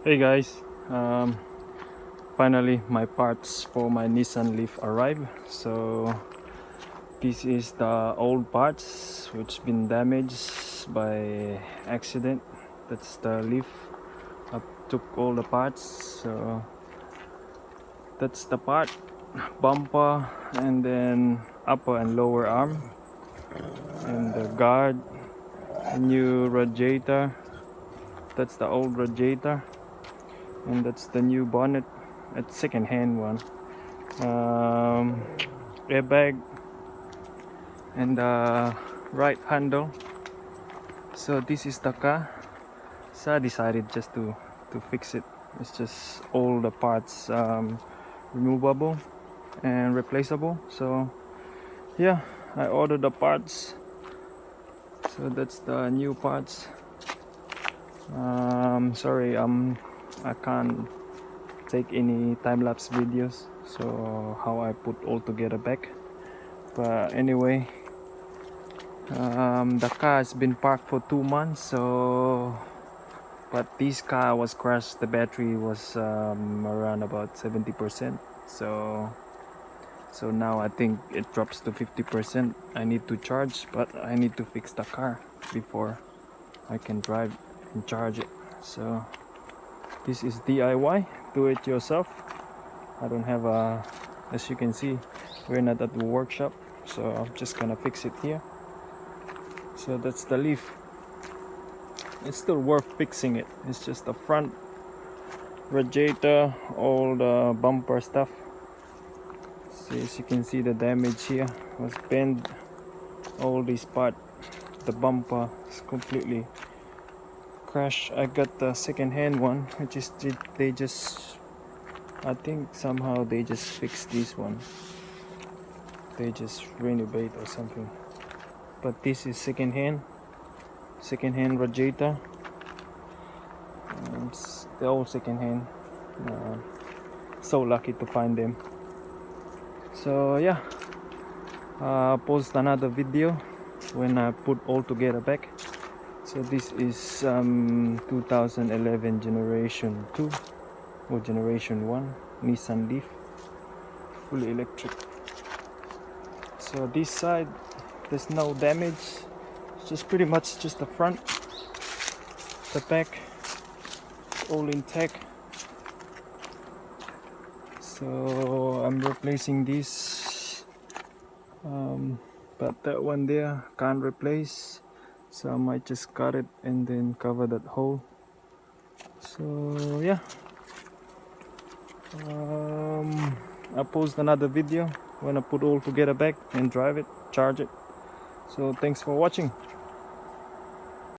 Hey guys, finally my parts for my Nissan Leaf arrived. So this is the old parts which been damaged by accident. That's the Leaf. I took all the parts. So that's the part, bumper, and then upper and lower arm, and the guard, new radiator. That's the old radiator, and that's the new bonnet. It's second-hand one. Airbag and the right handle. So this is the car. So I decided just to fix it. It's just all the parts removable and replaceable. So yeah, I ordered the parts. So that's the new parts. Sorry, I can't take any time-lapse videos, so how I put all together back. But anyway, the car has been parked for 2 months. So but this car was crashed, the battery was around about 70%. So now I think it drops to 50%. I need to charge, but I need to fix the car before I can drive and charge it. So this is DIY, do it yourself. I don't have a, as you can see, we're not at the workshop, so I'm just gonna fix it here. So that's the Leaf. It's still worth fixing it. It's just the front radiator, all the bumper stuff. So as you can see, the damage here was bent. All this part, the bumper is completely crashed. I got the second-hand one, which is they just, I think somehow they just fixed this one. They just renovate or something. But this is second-hand radiator. They're all second-hand. So lucky to find them. So yeah, post another video when I put all together back. So this is 2011 generation 2 or generation 1 Nissan Leaf, fully electric. So this side there's no damage. It's just pretty much just the front, the back, all intact. So I'm replacing this, but that one there can't replace, so I might just cut it and then cover that hole. So yeah, I'll post another video when I put all together back and drive it, charge it. So thanks for watching.